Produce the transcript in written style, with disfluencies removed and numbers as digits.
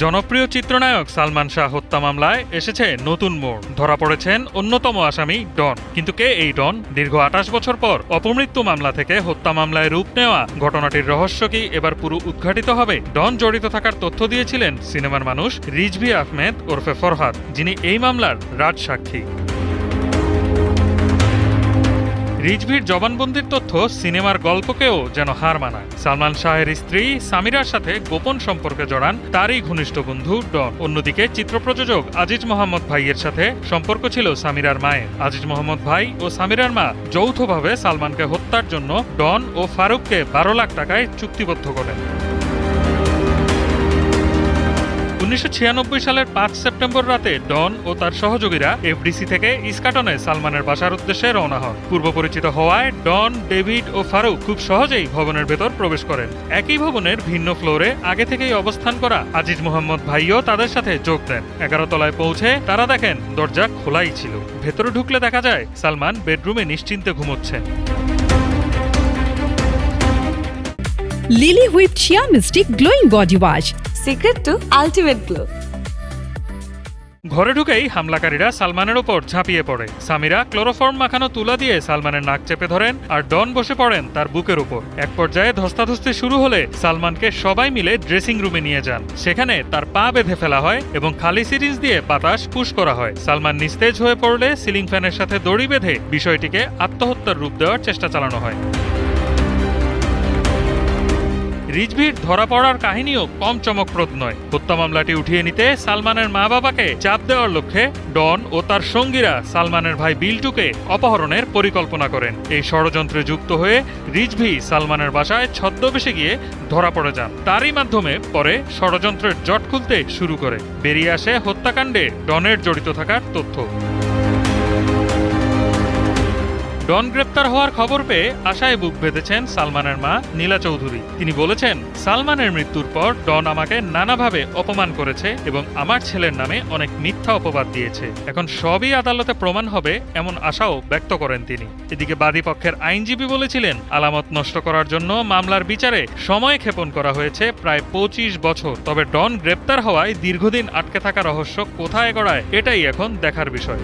জনপ্রিয় চিত্রনায়ক সালমান শাহ হত্যা মামলায় এসেছে নতুন মোড়। ধরা পড়েছেন অন্যতম আসামি ডন। কিন্তু কে এই ডন? দীর্ঘ ২৮ বছর পর অপমৃত্যু মামলা থেকে হত্যা মামলায় রূপ নেওয়া ঘটনাটির রহস্য কি এবার পুরো উদ্ঘাটিত হবে? ডন জড়িত থাকার তথ্য দিয়েছিলেন সিনেমার মানুষ রিজভী আহমেদ ওরফে ফরহাদ, যিনি এই মামলার রাজসাক্ষী। রিজভীর জবানবন্দির তথ্য সিনেমার গল্পকেও যেন হার মানায়। সালমান শাহের স্ত্রী সামিরার সাথে গোপন সম্পর্কে জড়ান তারই ঘনিষ্ঠ বন্ধু ডন। অন্যদিকে চিত্রপ্রযোজক আজিজ মোহাম্মদ ভাইয়ের সাথে সম্পর্ক ছিল সামিরার মায়ের। আজিজ মোহাম্মদ ভাই ও সামিরার মা যৌথভাবে সালমানকে হত্যার জন্য ডন ও ফারুককে ১২ লাখ টাকায় চুক্তিবদ্ধ করেন। ১৯৯৬ সালের ৫ সেপ্টেম্বর রাতে ডন ও তার সহযোগীরা এফডিসি থেকে ইস্কাটনে সালমানের বাসার উদ্দেশ্যে রওনা হন। পূর্ব পরিচিত হওয়ায় ডন, ডেভিড ও ফারুক খুব সহজেই ভবনের ভেতর প্রবেশ করেন। একই ভবনের ভিন্ন ফ্লোরে আগে থেকেই অবস্থান করা আজিজ মোহাম্মদ ভাইও তাদের সাথে যোগ দেন। ১১ তলায় পৌঁছে তারা দেখেন দরজা খোলাই ছিল। ভেতরে ঢুকলে দেখা যায় সালমান বেডরুমে নিশ্চিন্তে ঘুমোচ্ছেন। Lily whip chia mystic glowing body wash, secret to ultimate glow. ঘরে ঢুকেই হামলাকারীরা সালমানের ওপর ঝাঁপিয়ে পড়ে। সামিরা ক্লোরোফর্ম মাখানো তুলা দিয়ে সালমানের নাক চেপে ধরেন, আর ডন বসে পড়েন তার বুকের উপর। এক পর্যায়ে ধস্তাধস্তি শুরু হলে সালমানকে সবাই মিলে ড্রেসিং রুমে নিয়ে যান। সেখানে তার পা বেঁধে ফেলা হয় এবং খালি সিরিঞ্জ দিয়ে বাতাস পুশ করা হয়। সালমান নিস্তেজ হয়ে পড়লে সিলিং ফ্যানের সাথে দড়ি বেঁধে বিষয়টিকে আত্মহত্যার রূপ দেওয়ার চেষ্টা চালানো হয়। রিজভীর ধরা পড়ার কাহিনীও কম চমকপ্রদ নয়। হত্যা মামলাটি উঠিয়ে নিতে সালমানের মা বাবাকে চাপ দেওয়ার লক্ষ্যে ডন ও তার সঙ্গীরা সালমানের ভাই বিল্টুকে অপহরণের পরিকল্পনা করেন। এই ষড়যন্ত্রে যুক্ত হয়ে রিজভী সালমানের বাসায় ছদ্মবেশে গিয়ে ধরা পড়ে যান। তারই মাধ্যমে পরে ষড়যন্ত্রের জট খুলতে শুরু করে। বেরিয়ে আসে হত্যাকাণ্ডে ডনের জড়িত থাকার তথ্য। ডন গ্রেপ্তার হওয়ার খবর পেয়ে আশায় বুক বেঁধেছেন সালমানের মা নীলা চৌধুরী। তিনি বলেছেন, সালমানের মৃত্যুর পর ডন আমাকে নানাভাবে অপমান করেছে এবং আমার ছেলের নামে অনেক মিথ্যা অপবাদ দিয়েছে। এখন সবই আদালতে প্রমাণ হবে এমন আশাও ব্যক্ত করেন তিনি। এদিকে বাদী পক্ষের আইনজীবী বলেছিলেন, আলামত নষ্ট করার জন্য মামলার বিচারে সময় ক্ষেপণ করা হয়েছে প্রায় ২৫ বছর। তবে ডন গ্রেপ্তার হওয়ায় দীর্ঘদিন আটকে থাকা রহস্য কোথায় গড়ায়, এটাই এখন দেখার বিষয়।